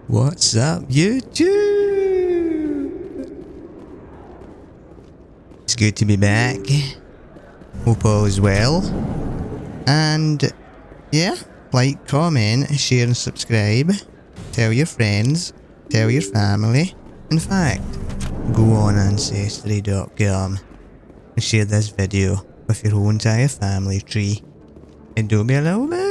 What's up, YouTube? It's good to be back. Hope all is well. And yeah, like, comment, share and subscribe. Tell your friends, tell your family. In fact, go on ancestry.com and share this video with your whole entire family tree. And don't be a little bit.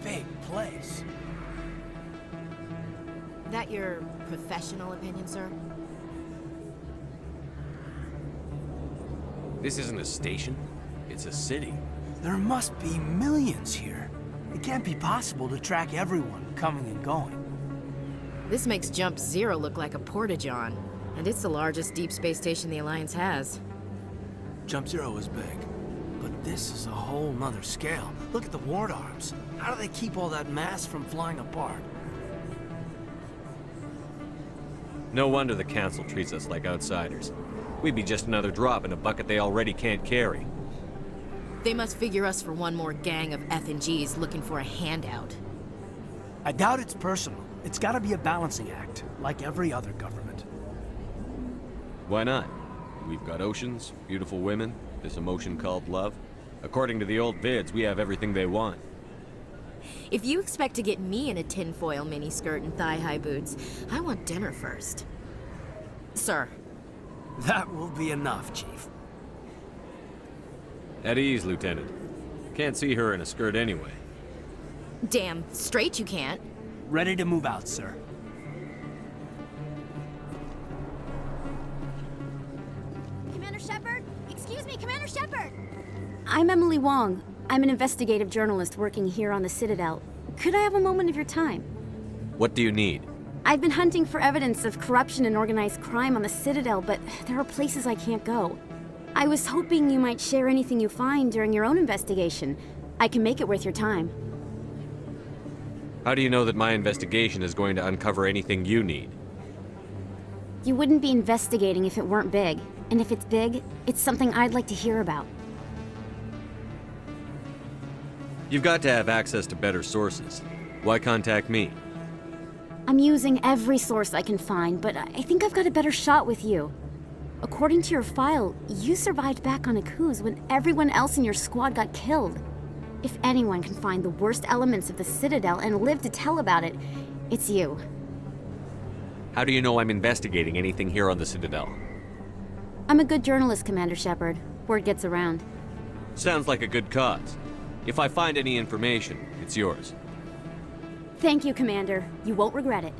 Big place. That your professional opinion, sir? This isn't a station, it's a city. There must be millions here. It can't be possible to track everyone coming and going. This makes Jump Zero look like a porta-john, and it's the largest deep space station the Alliance has. Jump Zero is big, but this is a whole nother scale. Look at the ward arms. How do they keep all that mass from flying apart? No wonder the Council treats us like outsiders. We'd be just another drop in a bucket they already can't carry. They must figure us for one more gang of F&Gs looking for a handout. I doubt it's personal. It's gotta be a balancing act, like every other government. Why not? We've got oceans, beautiful women, this emotion called love. According to the old vids, we have everything they want. If you expect to get me in a tinfoil miniskirt and thigh-high boots, I want dinner first. Sir. That will be enough, Chief. At ease, Lieutenant. Can't see her in a skirt anyway. Damn straight you can't. Ready to move out, sir. Commander Shepard? Excuse me, Commander Shepard! I'm Emily Wong. I'm an investigative journalist working here on the Citadel. Could I have a moment of your time? What do you need? I've been hunting for evidence of corruption and organized crime on the Citadel, but there are places I can't go. I was hoping you might share anything you find during your own investigation. I can make it worth your time. How do you know that my investigation is going to uncover anything you need? You wouldn't be investigating if it weren't big. And if it's big, it's something I'd like to hear about. You've got to have access to better sources. Why contact me? I'm using every source I can find, but I think I've got a better shot with you. According to your file, you survived back on Akuz when everyone else in your squad got killed. If anyone can find the worst elements of the Citadel and live to tell about it, it's you. How do you know I'm investigating anything here on the Citadel? I'm a good journalist, Commander Shepard. Word gets around. Sounds like a good cause. If I find any information, it's yours. Thank you, Commander. You won't regret it.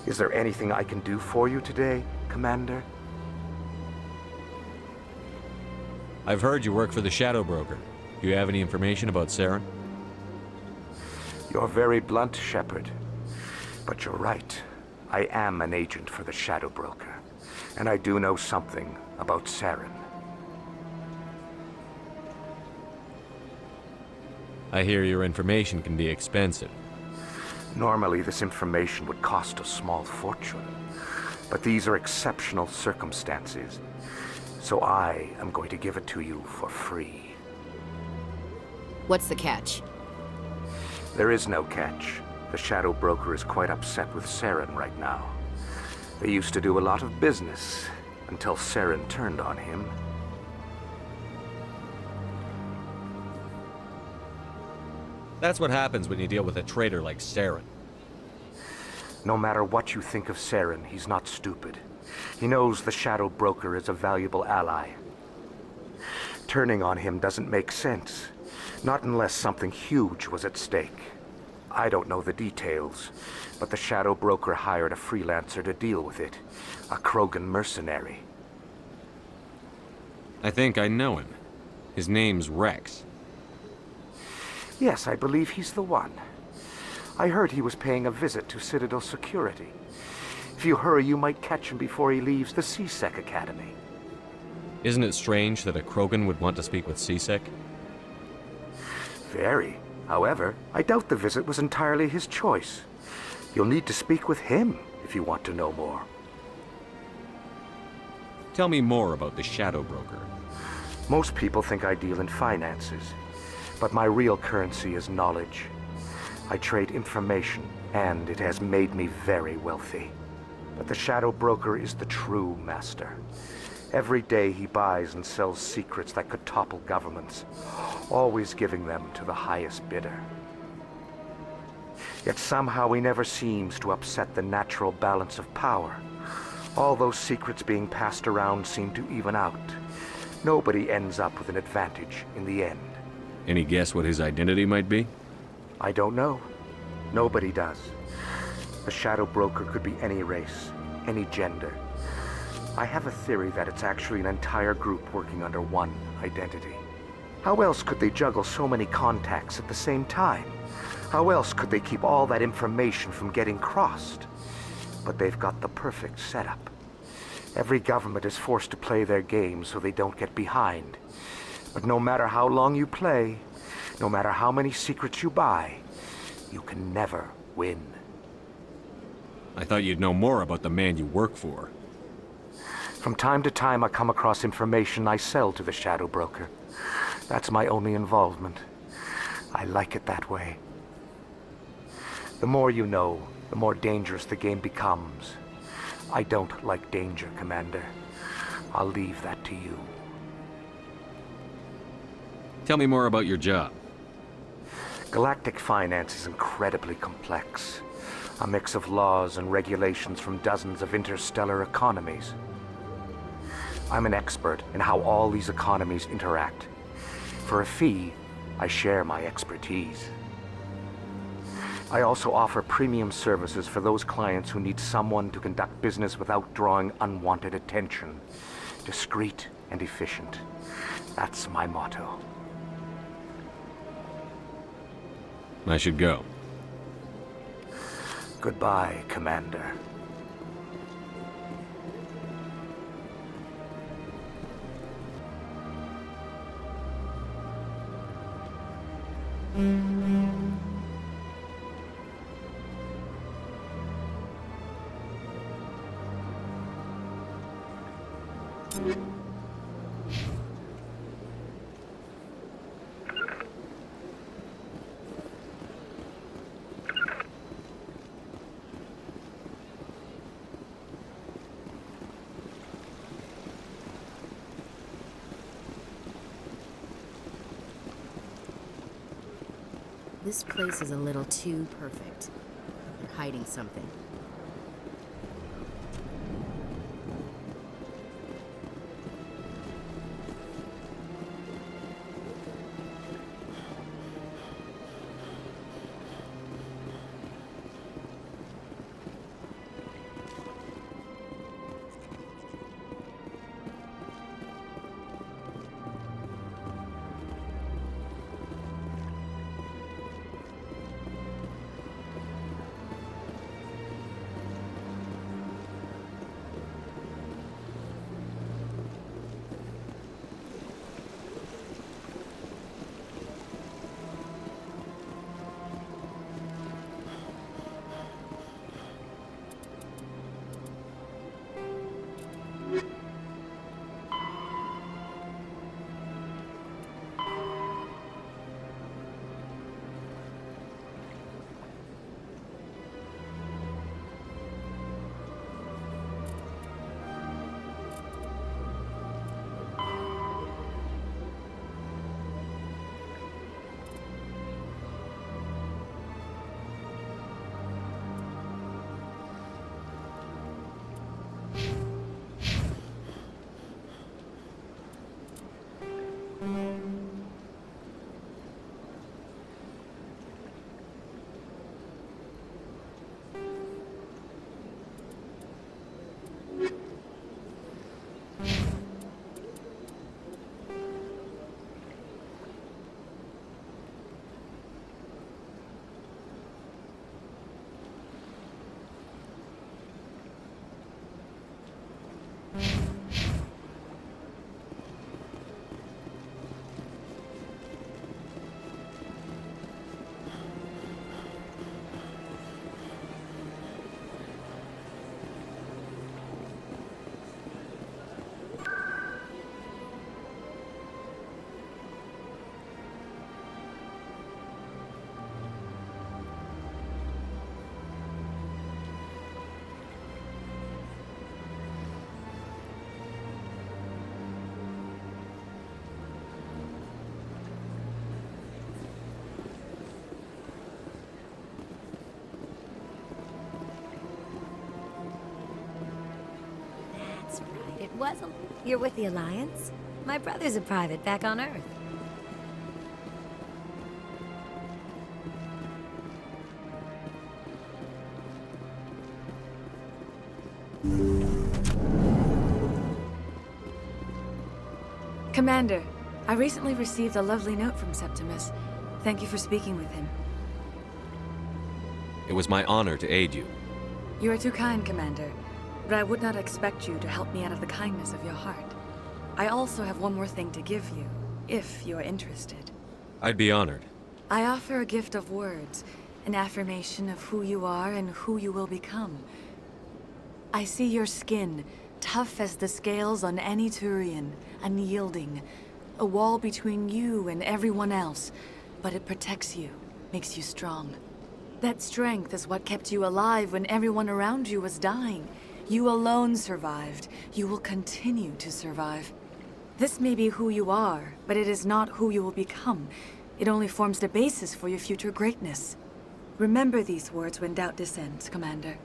Is there anything I can do for you today, Commander? I've heard you work for the Shadow Broker. Do you have any information about Saren? You're very blunt, Shepard. But you're right. I am an agent for the Shadow Broker. And I do know something about Saren. I hear your information can be expensive. Normally, this information would cost a small fortune. But these are exceptional circumstances. So I am going to give it to you for free. What's the catch? There is no catch. The Shadow Broker is quite upset with Saren right now. They used to do a lot of business, until Saren turned on him. That's what happens when you deal with a traitor like Saren. No matter what you think of Saren, he's not stupid. He knows the Shadow Broker is a valuable ally. Turning on him doesn't make sense. Not unless something huge was at stake. I don't know the details, but the Shadow Broker hired a freelancer to deal with it. A Krogan mercenary. I think I know him. His name's Rex. Yes, I believe he's the one. I heard he was paying a visit to Citadel Security. If you hurry, you might catch him before he leaves the C-Sec Academy. Isn't it strange that a Krogan would want to speak with C-Sec? Very. However, I doubt the visit was entirely his choice. You'll need to speak with him if you want to know more. Tell me more about the Shadow Broker. Most people think I deal in finances, but my real currency is knowledge. I trade information, and it has made me very wealthy. But the Shadow Broker is the true master. Every day he buys and sells secrets that could topple governments, always giving them to the highest bidder. Yet somehow he never seems to upset the natural balance of power. All those secrets being passed around seem to even out. Nobody ends up with an advantage in the end. Any guess what his identity might be? I don't know. Nobody does. The Shadow Broker could be any race, any gender. I have a theory that it's actually an entire group working under one identity. How else could they juggle so many contacts at the same time? How else could they keep all that information from getting crossed? But they've got the perfect setup. Every government is forced to play their game so they don't get behind. But no matter how long you play, no matter how many secrets you buy, you can never win. I thought you'd know more about the man you work for. From time to time, I come across information I sell to the Shadow Broker. That's my only involvement. I like it that way. The more you know, the more dangerous the game becomes. I don't like danger, Commander. I'll leave that to you. Tell me more about your job. Galactic finance is incredibly complex. A mix of laws and regulations from dozens of interstellar economies. I'm an expert in how all these economies interact. For a fee, I share my expertise. I also offer premium services for those clients who need someone to conduct business without drawing unwanted attention. Discreet and efficient. That's my motto. I should go. Goodbye, Commander. This place is a little too perfect. They're hiding something. That's right, it was a... You're with the Alliance? My brother's a private back on Earth. Commander, I recently received a lovely note from Septimus. Thank you for speaking with him. It was my honor to aid you. You are too kind, Commander, but I would not expect you to help me out of the kindness of your heart. I also have one more thing to give you, if you are interested. I'd be honored. I offer a gift of words, an affirmation of who you are and who you will become. I see your skin, tough as the scales on any Turian, unyielding, a wall between you and everyone else, but it protects you, makes you strong. That strength is what kept you alive when everyone around you was dying. You alone survived. You will continue to survive. This may be who you are, but it is not who you will become. It only forms the basis for your future greatness. Remember these words when doubt descends, Commander.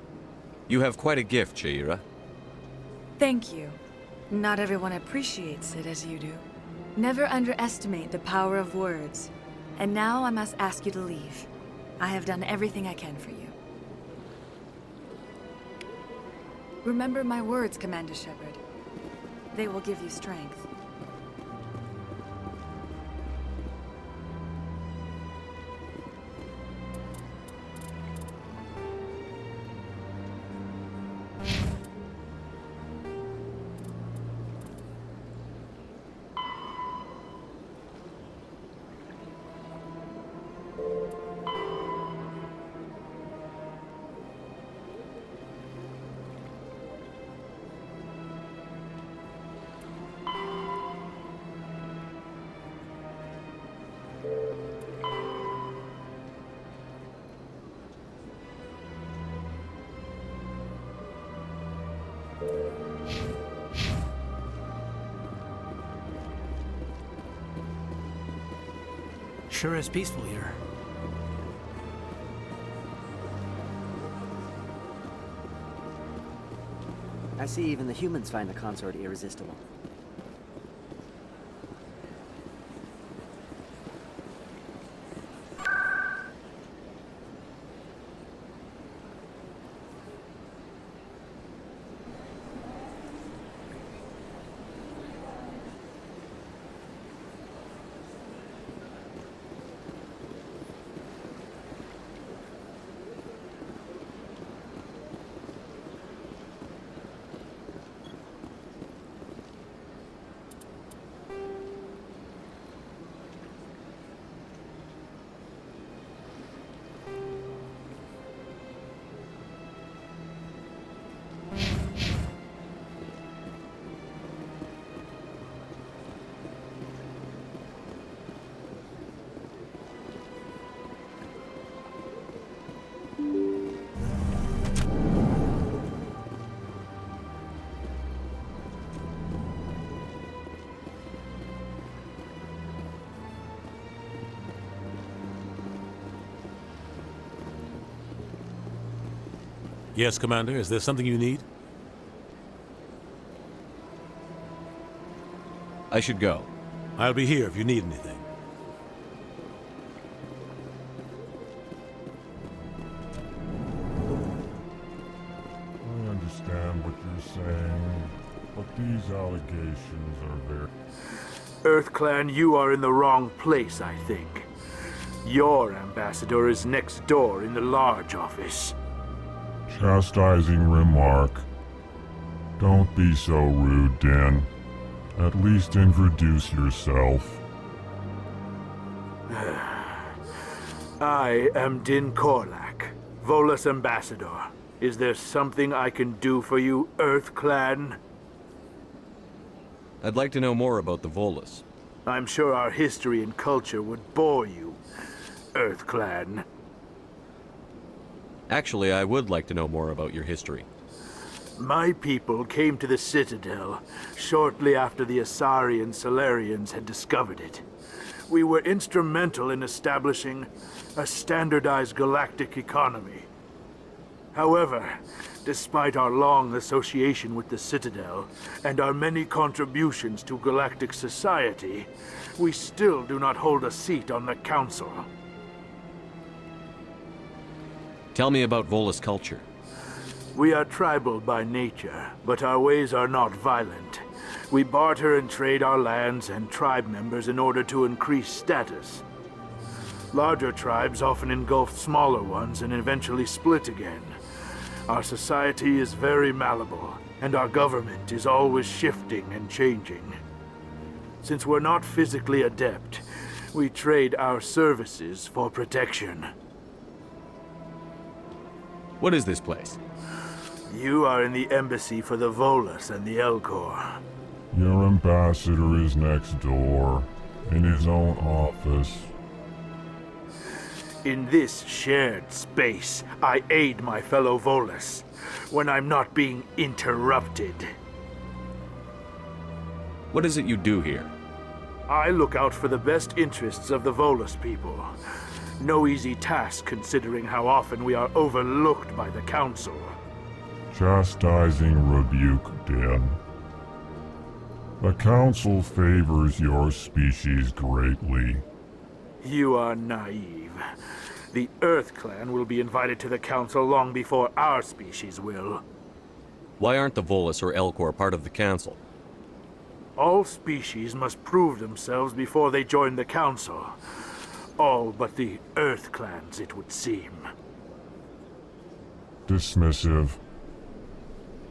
You have quite a gift, Shaira. Thank you. Not everyone appreciates it as you do. Never underestimate the power of words. And now I must ask you to leave. I have done everything I can for you. Remember my words, Commander Shepard. They will give you strength. Sure is peaceful here. I see even the humans find the consort irresistible. Yes, Commander. Is there something you need? I should go. I'll be here if you need anything. I understand what you're saying, but these allegations are very... EarthClan, you are in the wrong place, I think. Your ambassador is next door in the large office. Chastising remark. Don't be so rude, Din. At least introduce yourself. I am Din Korlak, Volus ambassador. Is there something I can do for you, EarthClan? I'd like to know more about the Volus. I'm sure our history and culture would bore you, EarthClan. Actually, I would like to know more about your history. My people came to the Citadel shortly after the Asari and Solarians had discovered it. We were instrumental in establishing a standardized galactic economy. However, Despite our long association with the Citadel and our many contributions to galactic society, we still do not hold a seat on the Council. Tell me about Volus culture. We are tribal by nature, but our ways are not violent. We barter and trade our lands and tribe members in order to increase status. Larger tribes often engulf smaller ones and eventually split again. Our society is very malleable, and our government is always shifting and changing. Since we're not physically adept, we trade our services for protection. What is this place? You are in the embassy for the Volus and the Elcor. Your ambassador is next door, in his own office. In this shared space, I aid my fellow Volus when I'm not being interrupted. What is it you do here? I look out for the best interests of the Volus people. No easy task considering how often we are overlooked by the Council. Chastising rebuke, Din. The Council favors your species greatly. You are naive. The Earth Clan will be invited to the Council long before our species will. Why aren't the Volus or Elcor part of the Council? All species must prove themselves before they join the Council. All but the Earth Clans, it would seem. Dismissive.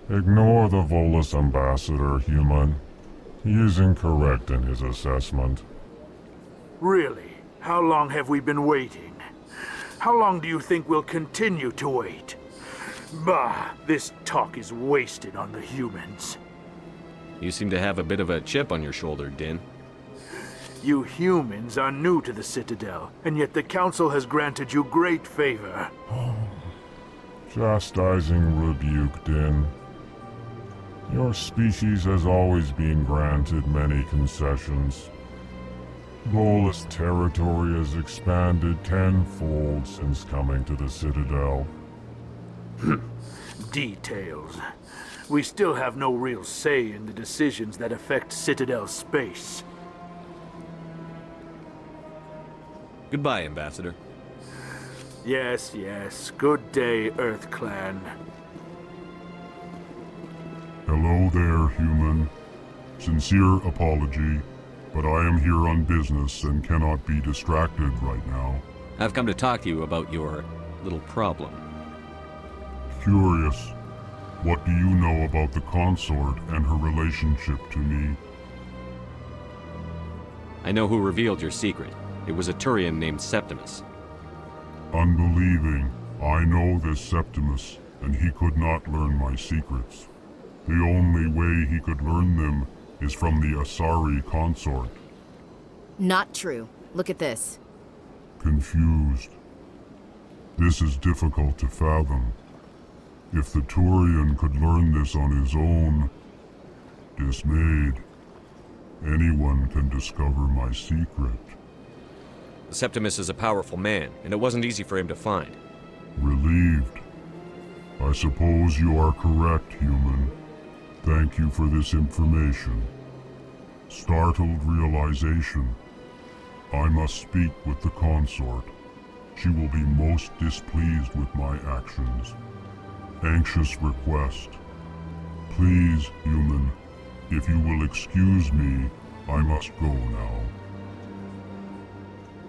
Ignore the Volus ambassador, human. He is incorrect in his assessment. Really? How long have we been waiting? How long do you think we'll continue to wait? Bah, this talk is wasted on the humans. You seem to have a bit of a chip on your shoulder, Din. You humans are new to the Citadel, and yet the Council has granted you great favor. Chastising rebuke, Din. Your species has always been granted many concessions. Volus territory has expanded tenfold since coming to the Citadel. Details. We still have no real say in the decisions that affect Citadel space. Goodbye, Ambassador. Yes, yes. Good day, Earth Clan. Hello there, human. Sincere apology, but I am here on business and cannot be distracted right now. I've come to talk to you about your little problem. Curious. What do you know about the consort and her relationship to me? I know who revealed your secret. It was a Turian named Septimus. Unbelieving. I know this Septimus, and he could not learn my secrets. The only way he could learn them is from the Asari consort. Not true. Look at this. Confused. This is difficult to fathom. If the Turian could learn this on his own, dismayed, anyone can discover my secret. Septimus is a powerful man, and it wasn't easy for him to find. Relieved. I suppose you are correct, human. Thank you for this information. Startled realization. I must speak with the consort. She will be most displeased with my actions. Anxious request. Please, human, if you will excuse me, I must go now.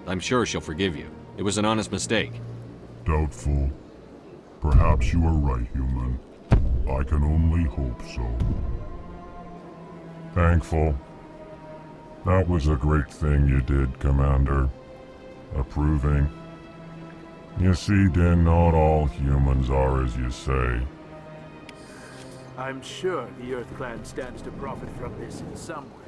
I'm sure she'll forgive you. It was an honest mistake. Doubtful. Perhaps you are right, human. I can only hope so. Thankful. That was a great thing you did, Commander. Approving. You see, Din, not all humans are as you say. I'm sure the Earth Clan stands to profit from this in some way.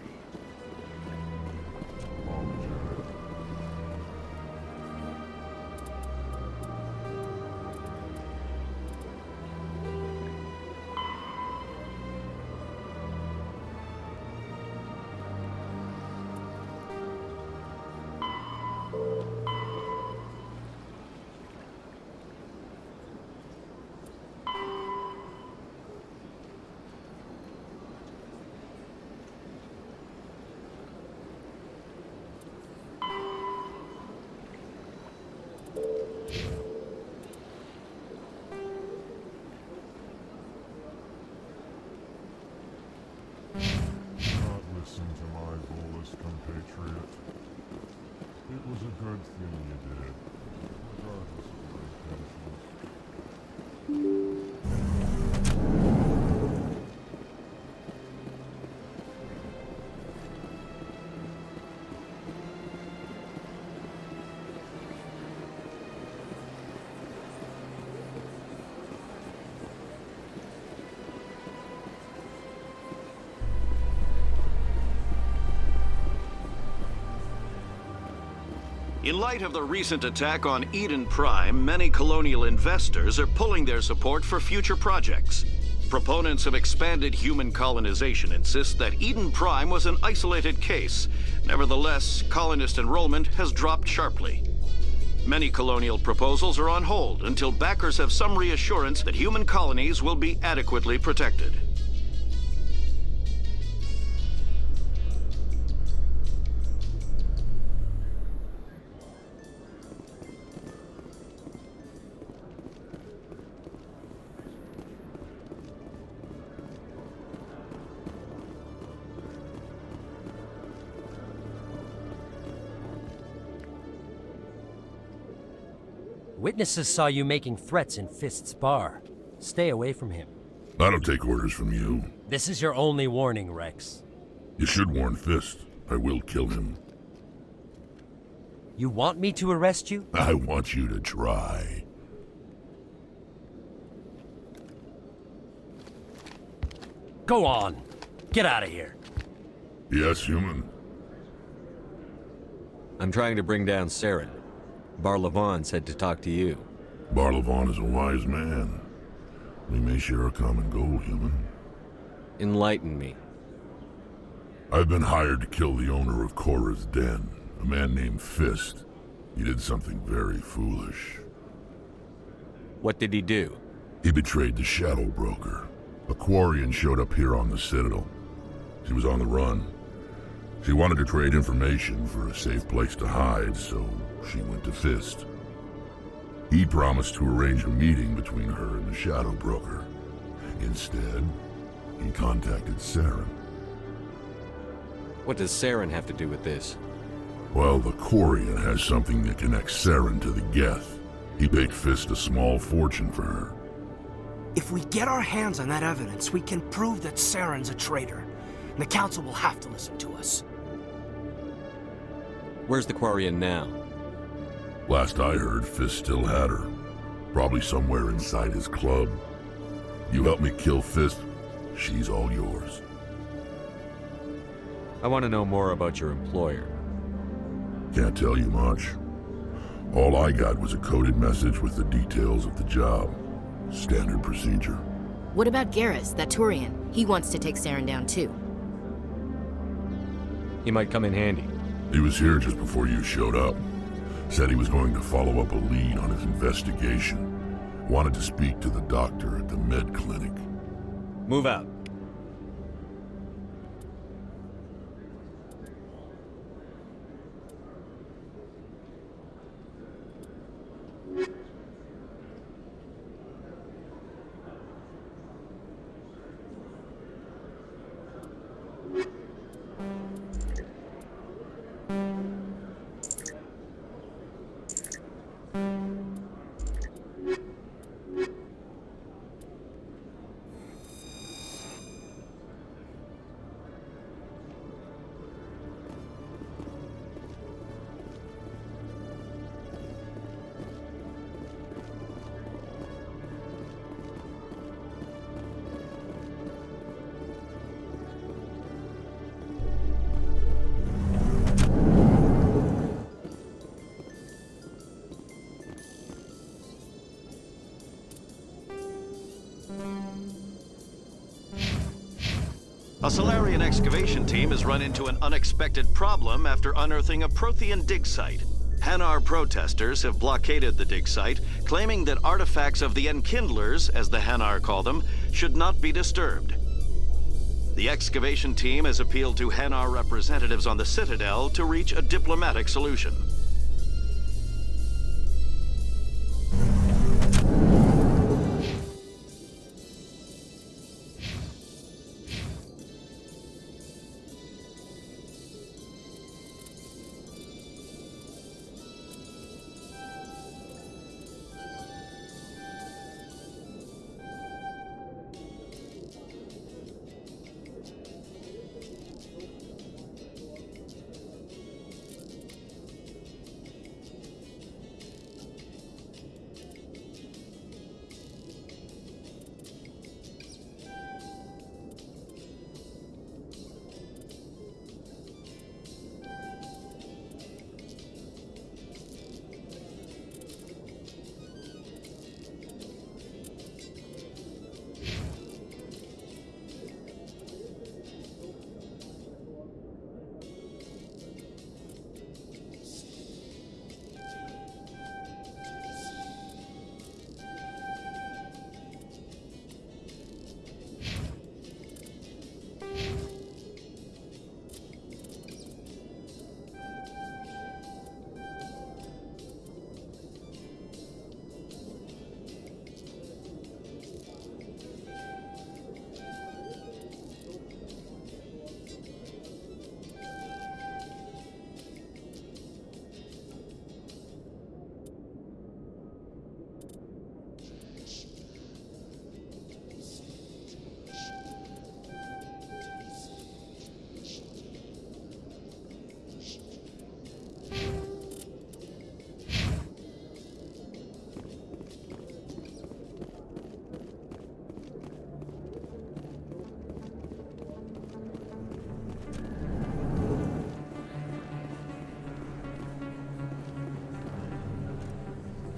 listen to my bolus compatriot. It was a good thing you did, regardless of your intentions. In light of the recent attack on Eden Prime, many colonial investors are pulling their support for future projects. Proponents of expanded human colonization insist that Eden Prime was an isolated case. Nevertheless, colonist enrollment has dropped sharply. Many colonial proposals are on hold until backers have some reassurance that human colonies will be adequately protected. Witnesses saw you making threats in Fist's bar. Stay away from him. I don't take orders from you. This is your only warning, Rex. You should warn Fist. I will kill him. You want me to arrest you? I want you to try. Go on. Get out of here. Yes, human. I'm trying to bring down Saren. Barlavon said to talk to you. Barlavon is a wise man. We may share a common goal, human. Enlighten me. I've been hired to kill the owner of Korra's Den, a man named Fist. He did something very foolish. What did he do? He betrayed the Shadow Broker. A Quarian showed up here on the Citadel. She was on the run. She wanted to trade information for a safe place to hide, so she went to Fist. He promised to arrange a meeting between her and the Shadow Broker. Instead, he contacted Saren. What does Saren have to do with this? Well, the Quarian has something that connects Saren to the Geth. He paid Fist a small fortune for her. If we get our hands on that evidence, we can prove that Saren's a traitor. And the Council will have to listen to us. Where's the Quarian now? Last I heard, Fist still had her. Probably somewhere inside his club. You help me kill Fist, she's all yours. I want to know more about your employer. Can't tell you much. All I got was a coded message with the details of the job. Standard procedure. What about Garrus, that Turian? He wants to take Saren down too. He might come in handy. He was here just before you showed up. Said he was going to follow up a lead on his investigation. Wanted to speak to the doctor at the med clinic. Move out. A Solarian excavation team has run into an unexpected problem after unearthing a Prothean dig site. Hanar protesters have blockaded the dig site, claiming that artifacts of the Enkindlers, as the Hanar call them, should not be disturbed. The excavation team has appealed to Hanar representatives on the Citadel to reach a diplomatic solution.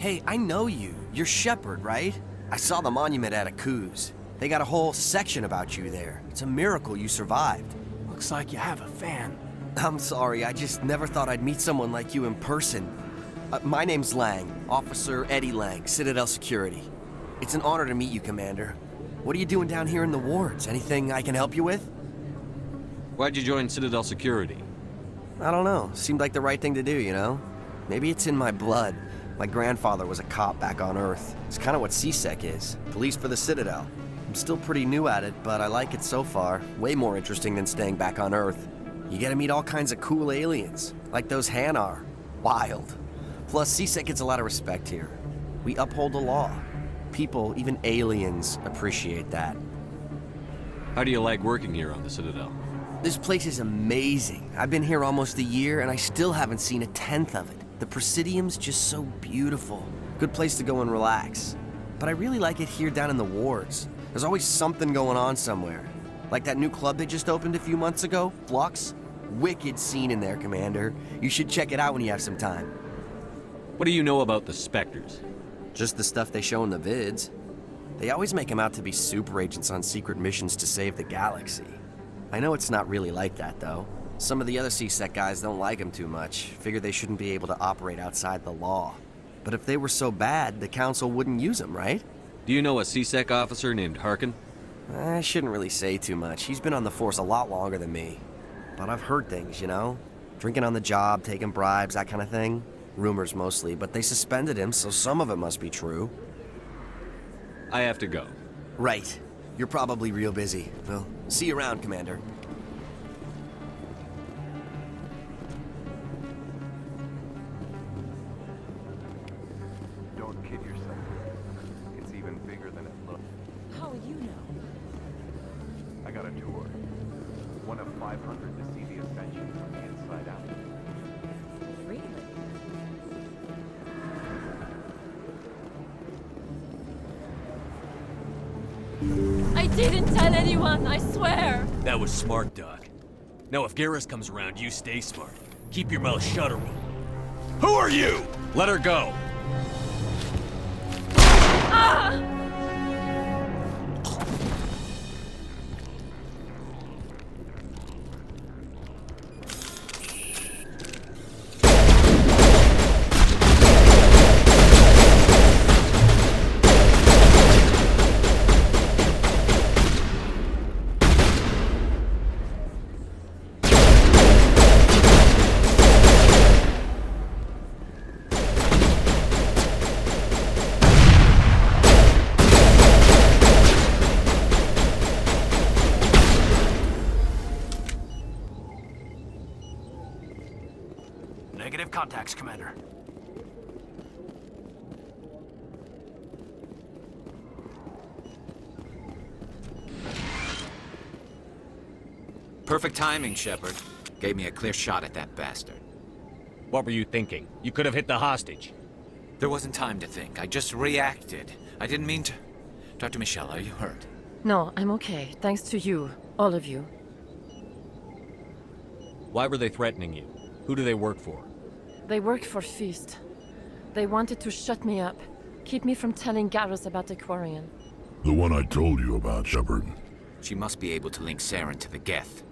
Hey, I know you. You're Shepard, right? I saw the monument at Aku's. They got a whole section about you there. It's a miracle you survived. Looks like you have a fan. I'm sorry, I just never thought I'd meet someone like you in person. My name's Lang, Officer Eddie Lang, Citadel Security. It's an honor to meet you, Commander. What are you doing down here in the wards? Anything I can help you with? Why'd you join Citadel Security? I don't know. Seemed like the right thing to do, you know? Maybe it's in my blood. My grandfather was a cop back on Earth. It's kind of what CSEC is. Police for the Citadel. I'm still pretty new at it, but I like it so far. Way more interesting than staying back on Earth. You get to meet all kinds of cool aliens, like those Hanar. Wild. Plus, CSEC gets a lot of respect here. We uphold the law. People, even aliens, appreciate that. How do you like working here on the Citadel? This place is amazing. I've been here almost a year, and I still haven't seen a tenth of it. The Presidium's just so beautiful. Good place to go and relax. But I really like it here down in the wards. There's always something going on somewhere. Like that new club they just opened a few months ago, Flux. Wicked scene in there, Commander. You should check it out when you have some time. What do you know about the Spectres? Just the stuff they show in the vids. They always make them out to be super agents on secret missions to save the galaxy. I know it's not really like that, though. Some of the other CSEC guys don't like them too much. Figure they shouldn't be able to operate outside the law. But if they were so bad, the Council wouldn't use them, right? Do you know a CSEC officer named Harkin? I shouldn't really say too much. He's been on the force a lot longer than me. But I've heard things, you know? Drinking on the job, taking bribes, that kind of thing. Rumors mostly, but they suspended him, so some of it must be true. I have to go. Right. You're probably real busy. Well, see you around, Commander. Don't kid yourself. It's even bigger than it looks. How would you know? I got a tour. One of 500 to see the ascension from the inside out. Really? I didn't tell anyone, I swear! That was smart, Doc. Now if Garrus comes around, you stay smart. Keep your mouth shut, or Who are you? Let her go. Ah! Negative contacts, Commander. Perfect timing, Shepard. Gave me a clear shot at that bastard. What were you thinking? You could have hit the hostage. There wasn't time to think. I just reacted. I didn't mean to... Dr. Michelle, are you hurt? No, I'm okay. Thanks to you. All of you. Why were they threatening you? Who do they work for? They work for Feast. They wanted to shut me up. Keep me from telling Garrus about the Quarian. The one I told you about, Shepard. She must be able to link Saren to the Geth.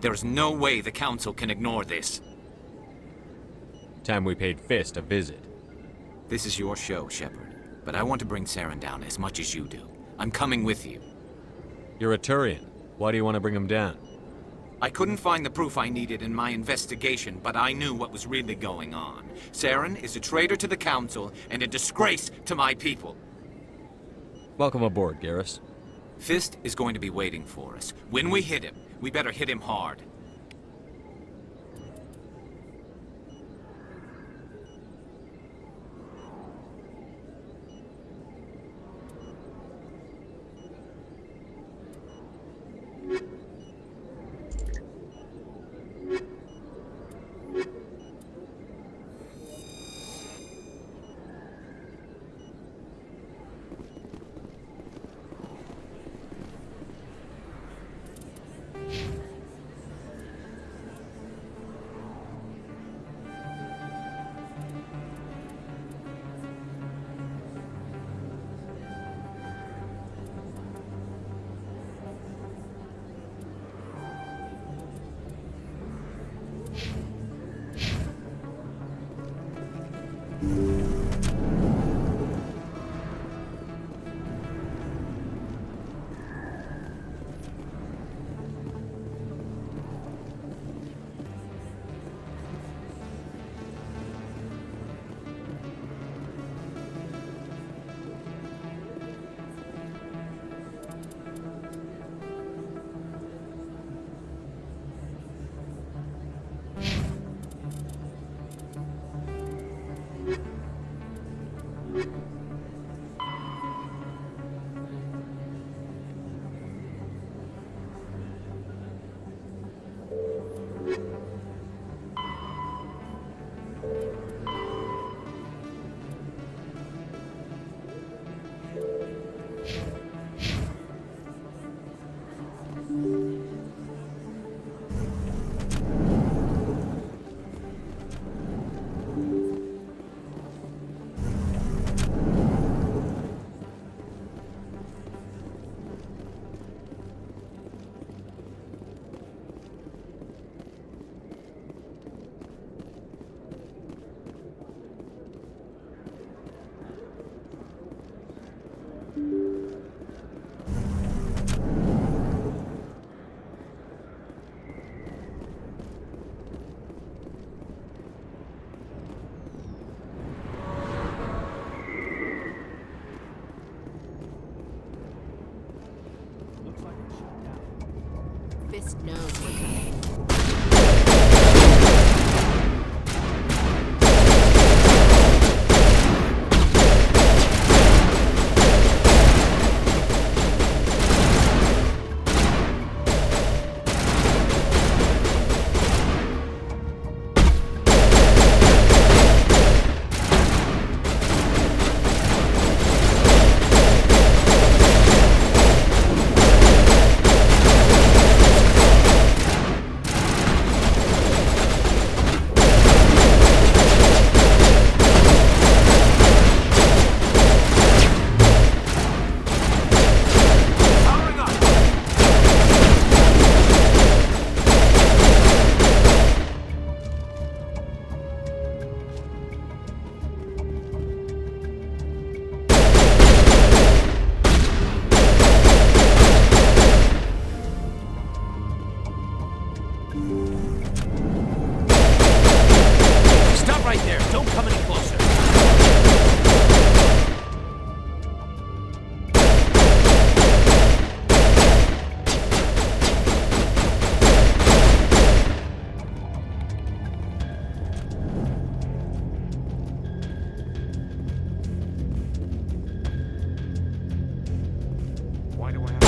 There is no way the Council can ignore this. Time we paid Fist a visit. This is your show, Shepard. But I want to bring Saren down as much as you do. I'm coming with you. You're a Turian. Why do you want to bring him down? I couldn't find the proof I needed in my investigation, but I knew what was really going on. Saren is a traitor to the Council and a disgrace to my people. Welcome aboard, Garrus. Fist is going to be waiting for us. When we hit him, we better hit him hard. overcut. Stop right there. Don't come any closer. Why do I have...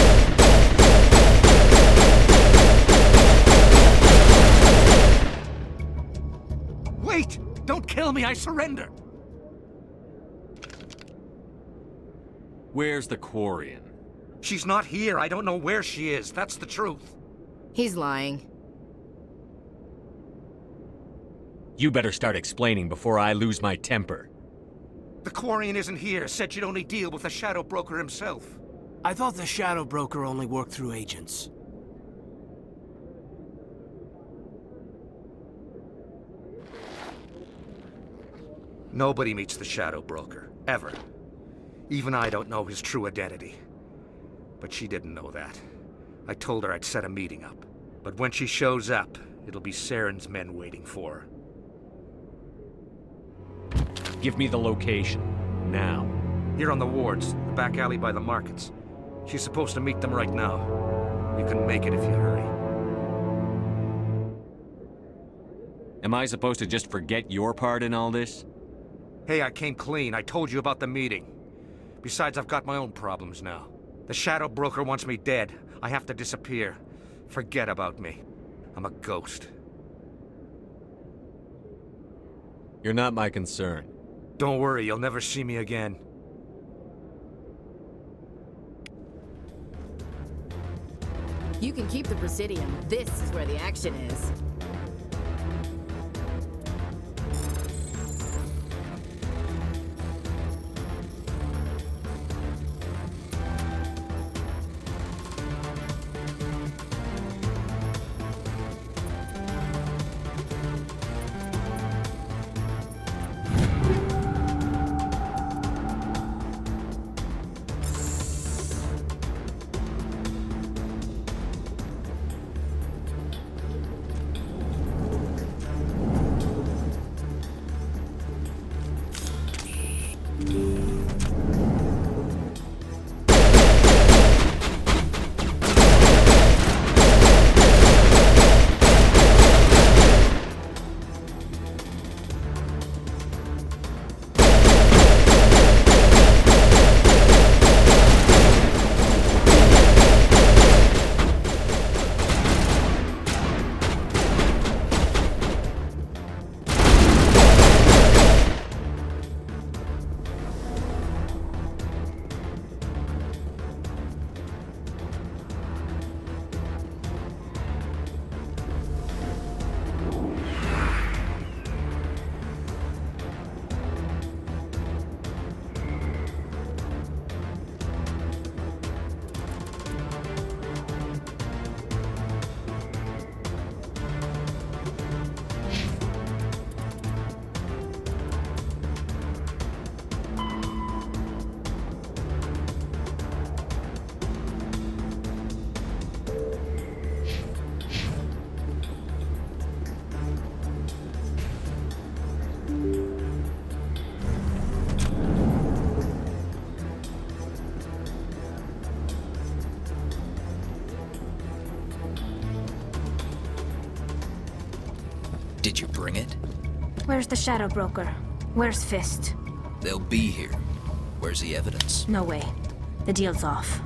Wait! Don't kill me, I surrender! Where's the Quarian? She's not here. I don't know where she is. That's the truth. He's lying. You better start explaining before I lose my temper. The Quarian isn't here. Said she'd only deal with the Shadow Broker himself. I thought the Shadow Broker only worked through agents. Nobody meets the Shadow Broker. Ever. Even I don't know his true identity. But she didn't know that. I told her I'd set a meeting up. But when she shows up, it'll be Saren's men waiting for her. Give me the location. Now. Here on the wards, the back alley by the markets. She's supposed to meet them right now. You can make it if you hurry. Am I supposed to just forget your part in all this? Hey, I came clean. I told you about the meeting. Besides, I've got my own problems now. The Shadow Broker wants me dead. I have to disappear. Forget about me. I'm a ghost. You're not my concern. Don't worry, you'll never see me again. You can keep the Presidium. This is where the action is. Did you bring it? Where's the Shadow Broker? Where's Fist? They'll be here. Where's the evidence? No way. The deal's off.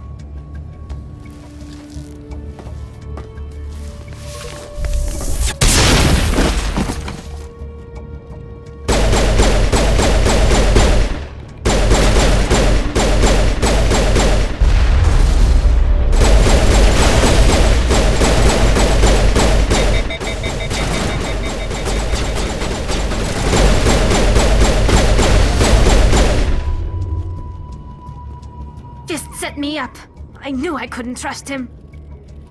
Set me up. I knew I couldn't trust him.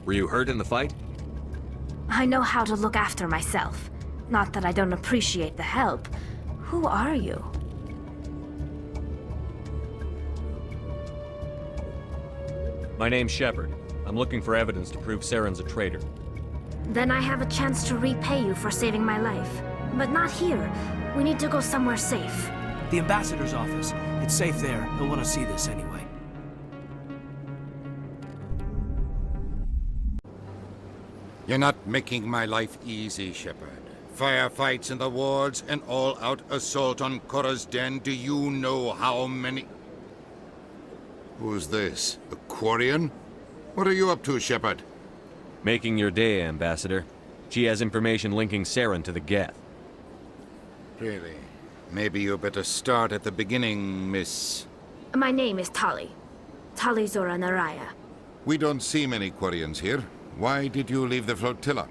Were you hurt in the fight? I know how to look after myself. Not that I don't appreciate the help. Who are you? My name's Shepard. I'm looking for evidence to prove Saren's a traitor. Then I have a chance to repay you for saving my life. But not here. We need to go somewhere safe. The ambassador's office. It's safe there. He'll want to see this anyway. You're not making my life easy, Shepard. Firefights in the wards, an all-out assault on Korra's den. Do you know how many... Who's this? A Quarian? What are you up to, Shepard? Making your day, Ambassador. She has information linking Saren to the Geth. Really? Maybe you better start at the beginning, Miss... My name is Tali. Tali Zora Naraya. We don't see many Quarians here. Why did you leave the flotilla?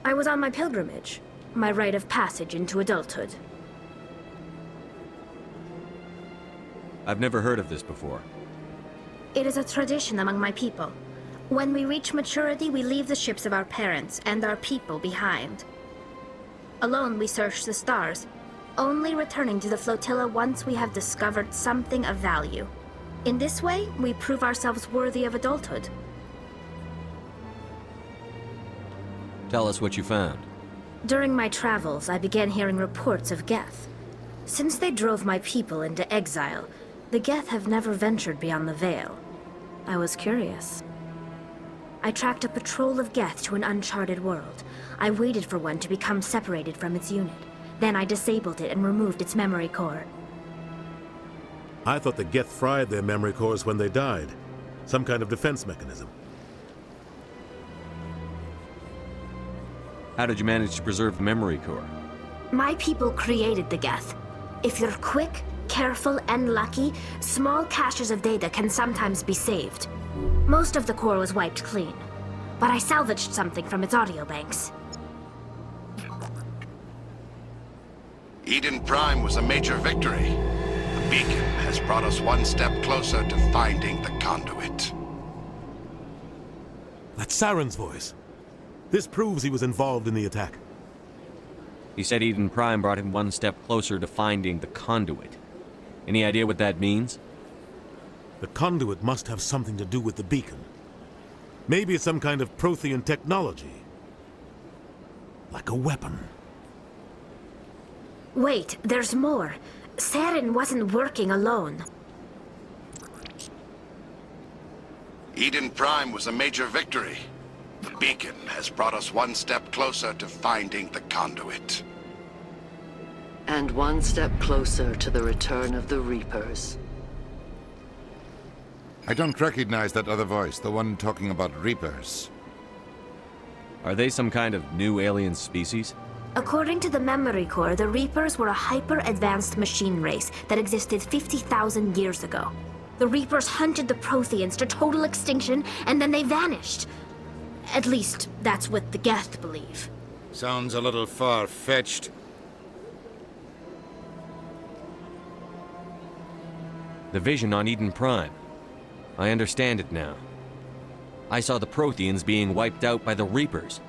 I was on my pilgrimage. My rite of passage into adulthood. I've never heard of this before. It is a tradition among my people. When we reach maturity, we leave the ships of our parents and our people behind. Alone, we search the stars, only returning to the flotilla once we have discovered something of value. In this way, we prove ourselves worthy of adulthood. Tell us what you found. During my travels, I began hearing reports of Geth. Since they drove my people into exile, the Geth have never ventured beyond the Veil. I was curious. I tracked a patrol of Geth to an uncharted world. I waited for one to become separated from its unit. Then I disabled it and removed its memory core. I thought the Geth fried their memory cores when they died. Some kind of defense mechanism. How did you manage to preserve the memory core? My people created the Geth. If you're quick, careful, and lucky, small caches of data can sometimes be saved. Most of the core was wiped clean, but I salvaged something from its audio banks. Eden Prime was a major victory. The beacon has brought us one step closer to finding the conduit. That's Saren's voice. This proves he was involved in the attack. He said Eden Prime brought him one step closer to finding the conduit. Any idea what that means? The conduit must have something to do with the beacon. Maybe it's some kind of Prothean technology. Like a weapon. Wait, there's more. Saren wasn't working alone. Eden Prime was a major victory. The beacon has brought us one step closer to finding the conduit. And one step closer to the return of the Reapers. I don't recognize that other voice, the one talking about Reapers. Are they some kind of new alien species? According to the memory core, the Reapers were a hyper-advanced machine race that existed 50,000 years ago. The Reapers hunted the Protheans to total extinction, and then they vanished. At least, that's what the Geth believe. Sounds a little far-fetched. The vision on Eden Prime. I understand it now. I saw the Protheans being wiped out by the Reapers.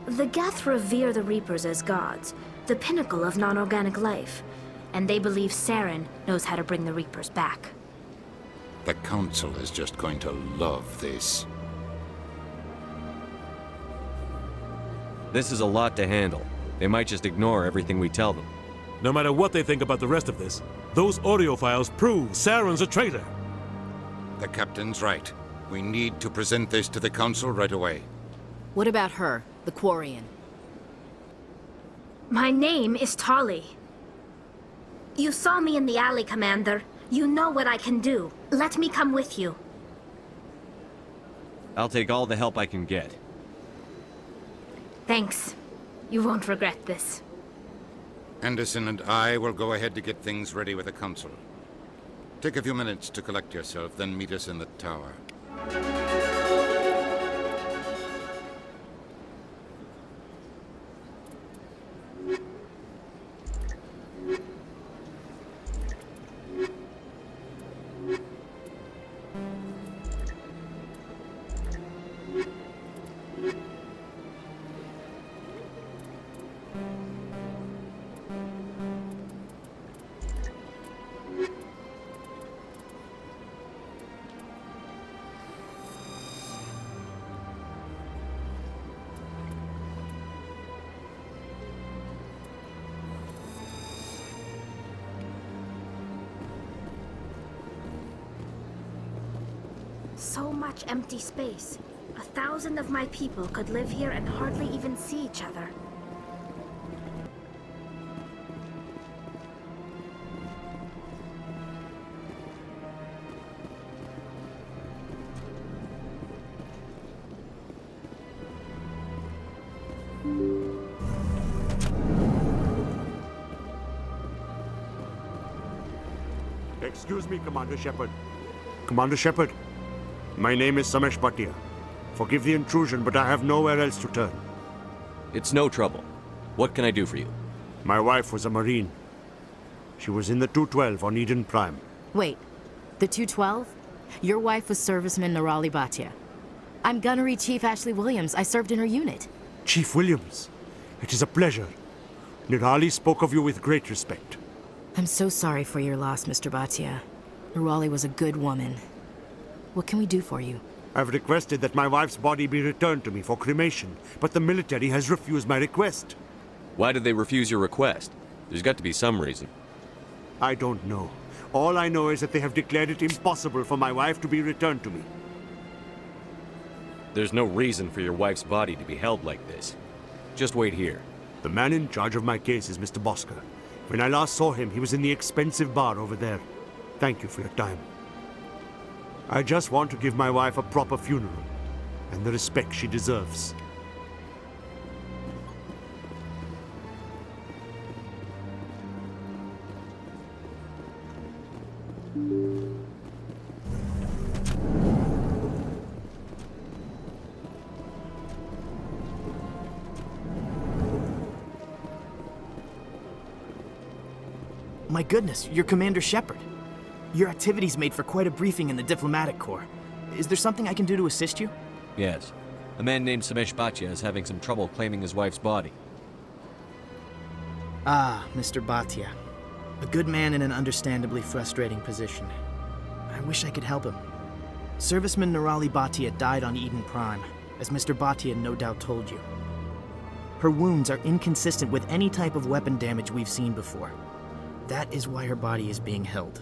The Geth revere the Reapers as gods, the pinnacle of non-organic life, and they believe Saren knows how to bring the Reapers back. The Council is just going to love this. This is a lot to handle. They might just ignore everything we tell them. No matter what they think about the rest of this, those audio files prove Saren's a traitor. The Captain's right. We need to present this to the Council right away. What about her, the Quarian? My name is Tali. You saw me in the alley, Commander. You know what I can do. Let me come with you. I'll take all the help I can get. Thanks. You won't regret this. Anderson and I will go ahead to get things ready with the Council. Take a few minutes to collect yourself, then meet us in the tower. So much empty space. 1,000 of my people could live here and hardly even see each other. Excuse me, Commander Shepard. Commander Shepard, my name is Samesh Bhatia. Forgive the intrusion, but I have nowhere else to turn. It's no trouble. What can I do for you? My wife was a Marine. She was in the 212 on Eden Prime. Wait, the 212? Your wife was Serviceman Nirali Bhatia. I'm Gunnery Chief Ashley Williams. I served in her unit. Chief Williams, it is a pleasure. Nirali spoke of you with great respect. I'm so sorry for your loss, Mr. Bhatia. Nirali was a good woman. What can we do for you? I've requested that my wife's body be returned to me for cremation, but the military has refused my request. Why did they refuse your request? There's got to be some reason. I don't know. All I know is that they have declared it impossible for my wife to be returned to me. There's no reason for your wife's body to be held like this. Just wait here. The man in charge of my case is Mr. Bosker. When I last saw him, he was in the expensive bar over there. Thank you for your time. I just want to give my wife a proper funeral, and the respect she deserves. My goodness, you're Commander Shepard. Your activities made for quite a briefing in the Diplomatic Corps. Is there something I can do to assist you? Yes. A man named Samesh Bhatia is having some trouble claiming his wife's body. Ah, Mr. Bhatia. A good man in an understandably frustrating position. I wish I could help him. Serviceman Nirali Bhatia died on Eden Prime, as Mr. Bhatia no doubt told you. Her wounds are inconsistent with any type of weapon damage we've seen before. That is why her body is being held.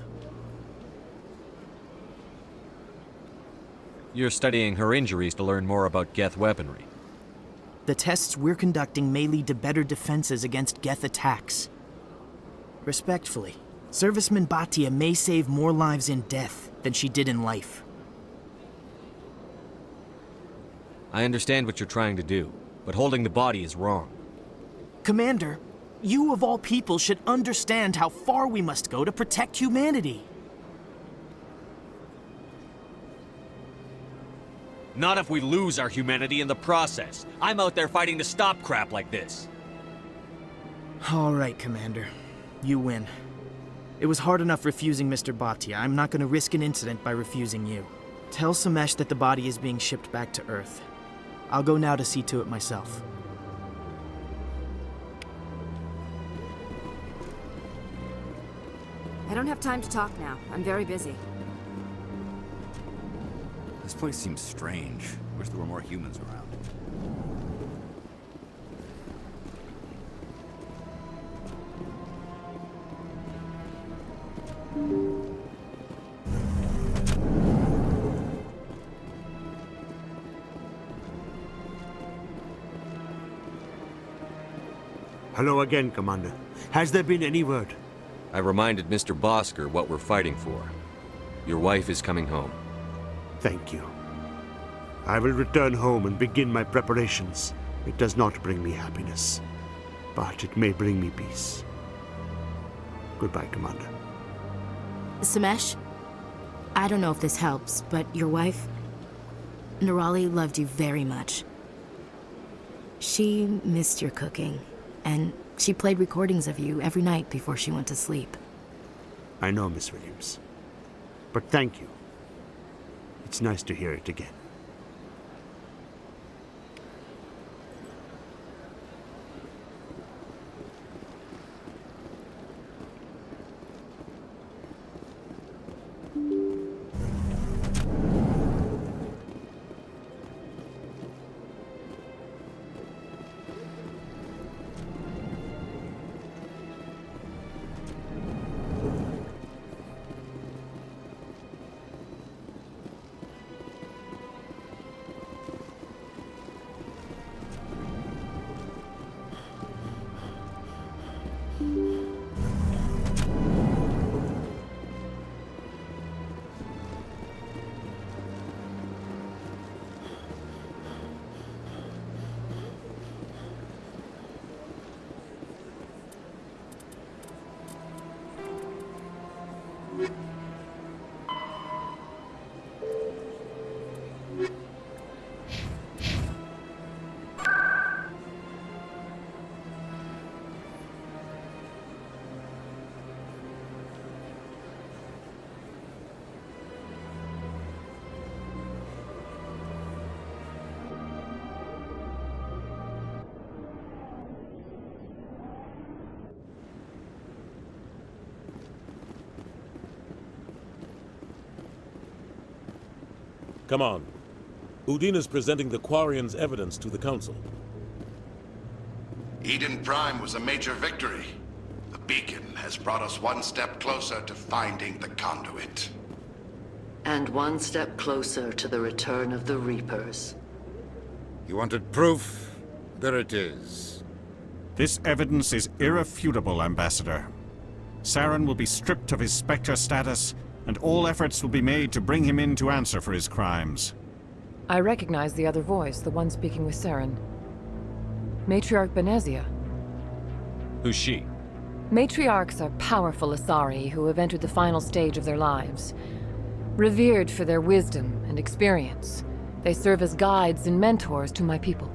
You're studying her injuries to learn more about Geth weaponry. The tests we're conducting may lead to better defenses against Geth attacks. Respectfully, Serviceman Bhatia may save more lives in death than she did in life. I understand what you're trying to do, but holding the body is wrong. Commander, you of all people should understand how far we must go to protect humanity. Not if we lose our humanity in the process. I'm out there fighting to stop crap like this. All right, Commander. You win. It was hard enough refusing Mr. Bhatia. I'm not going to risk an incident by refusing you. Tell Samesh that the body is being shipped back to Earth. I'll go now to see to it myself. I don't have time to talk now. I'm very busy. This place seems strange. Wish there were more humans around. Hello again, Commander. Has there been any word? I reminded Mr. Bosker what we're fighting for. Your wife is coming home. Thank you. I will return home and begin my preparations. It does not bring me happiness, but it may bring me peace. Goodbye, Commander. Samesh, I don't know if this helps, but your wife, Nerali, loved you very much. She missed your cooking, and she played recordings of you every night before she went to sleep. I know, Miss Williams. But thank you. It's nice to hear it again. Come on. Udine is presenting the Quarians' evidence to the Council. Eden Prime was a major victory. The beacon has brought us one step closer to finding the conduit. And one step closer to the return of the Reapers. You wanted proof? There it is. This evidence is irrefutable, Ambassador. Saren will be stripped of his Spectre status, and all efforts will be made to bring him in to answer for his crimes. I recognize the other voice, the one speaking with Saren. Matriarch Benezia. Who's she? Matriarchs are powerful Asari who have entered the final stage of their lives. Revered for their wisdom and experience, they serve as guides and mentors to my people.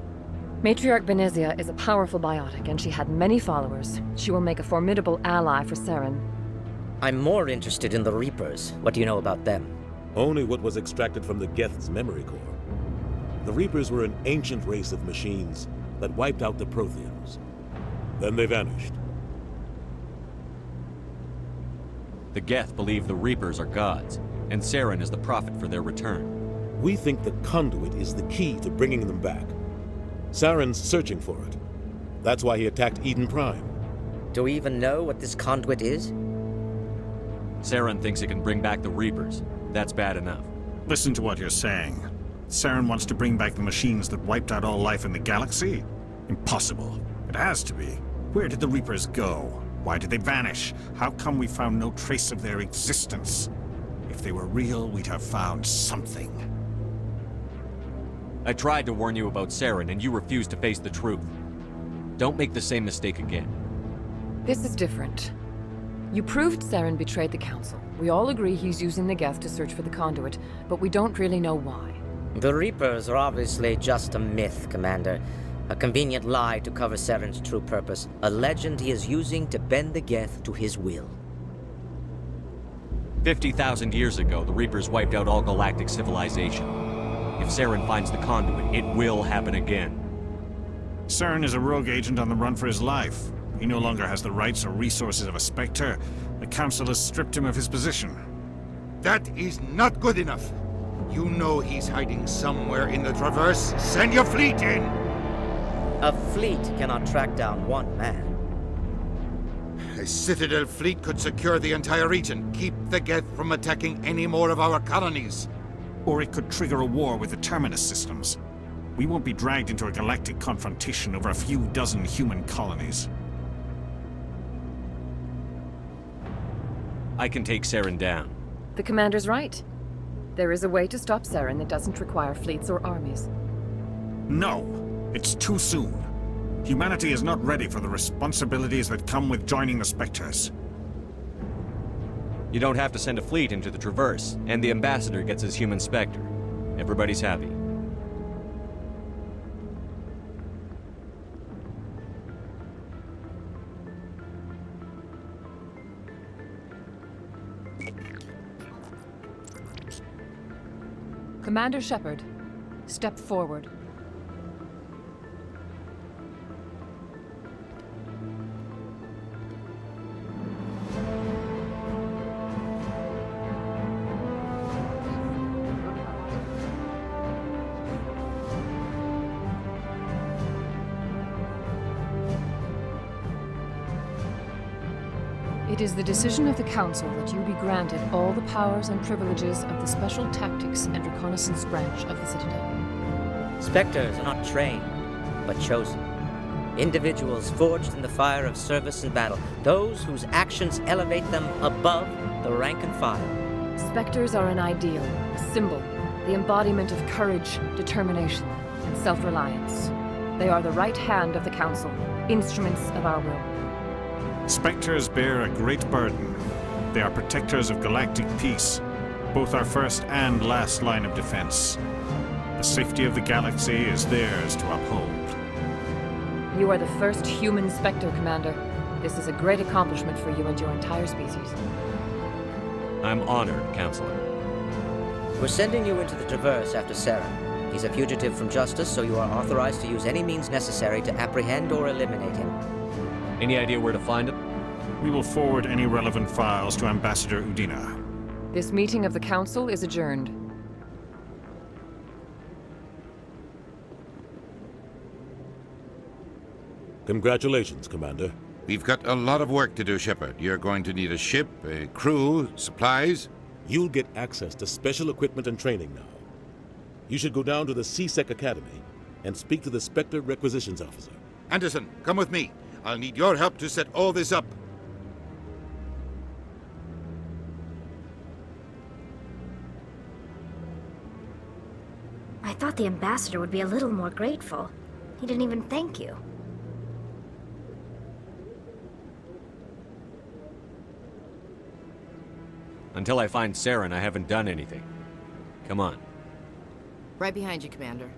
Matriarch Benezia is a powerful biotic, and she had many followers. She will make a formidable ally for Saren. I'm more interested in the Reapers. What do you know about them? Only what was extracted from the Geth's memory core. The Reapers were an ancient race of machines that wiped out the Protheans. Then they vanished. The Geth believe the Reapers are gods, and Saren is the prophet for their return. We think the conduit is the key to bringing them back. Saren's searching for it. That's why he attacked Eden Prime. Do we even know what this conduit is? Saren thinks it can bring back the Reapers. That's bad enough. Listen to what you're saying. Saren wants to bring back the machines that wiped out all life in the galaxy? Impossible. It has to be. Where did the Reapers go? Why did they vanish? How come we found no trace of their existence? If they were real, we'd have found something. I tried to warn you about Saren, and you refused to face the truth. Don't make the same mistake again. This is different. You proved Saren betrayed the Council. We all agree he's using the Geth to search for the conduit, but we don't really know why. The Reapers are obviously just a myth, Commander. A convenient lie to cover Saren's true purpose. A legend he is using to bend the Geth to his will. 50,000 years ago, the Reapers wiped out all galactic civilization. If Saren finds the conduit, it will happen again. Saren is a rogue agent on the run for his life. He no longer has the rights or resources of a Spectre. The Council has stripped him of his position. That is not good enough. You know he's hiding somewhere in the Traverse. Send your fleet in! A fleet cannot track down one man. A Citadel fleet could secure the entire region, keep the Geth from attacking any more of our colonies. Or it could trigger a war with the Terminus systems. We won't be dragged into a galactic confrontation over a few dozen human colonies. I can take Saren down. The commander's right. There is a way to stop Saren that doesn't require fleets or armies. No, it's too soon. Humanity is not ready for the responsibilities that come with joining the Spectres. You don't have to send a fleet into the Traverse, and the ambassador gets his human Spectre. Everybody's happy. Commander Shepard, step forward. It is the decision of the Council that you be granted all the powers and privileges of the Special Tactics and Reconnaissance branch of the Citadel. Spectres are not trained, but chosen. Individuals forged in the fire of service and battle, those whose actions elevate them above the rank and file. Spectres are an ideal, a symbol, the embodiment of courage, determination, and self-reliance. They are the right hand of the Council, instruments of our will. Spectres bear a great burden. They are protectors of galactic peace, both our first and last line of defense. The safety of the galaxy is theirs to uphold. You are the first human Spectre, Commander. This is a great accomplishment for you and your entire species. I'm honored, Counselor. We're sending you into the Traverse after Saren. He's a fugitive from justice, so you are authorized to use any means necessary to apprehend or eliminate him. Any idea where to find him? We will forward any relevant files to Ambassador Udina. This meeting of the Council is adjourned. Congratulations, Commander. We've got a lot of work to do, Shepard. You're going to need a ship, a crew, supplies. You'll get access to special equipment and training now. You should go down to the C-Sec Academy and speak to the Spectre Requisitions Officer. Anderson, come with me. I'll need your help to set all this up. I thought the ambassador would be a little more grateful. He didn't even thank you. Until I find Saren, I haven't done anything. Come on. Right behind you, Commander.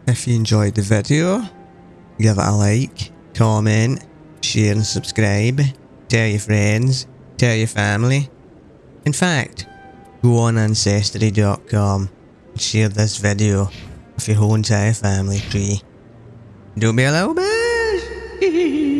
If you enjoyed the video, give it a like, comment, share and subscribe, tell your friends, tell your family. In fact, go on Ancestry.com and share this video with your whole entire family tree. Don't be a little bit.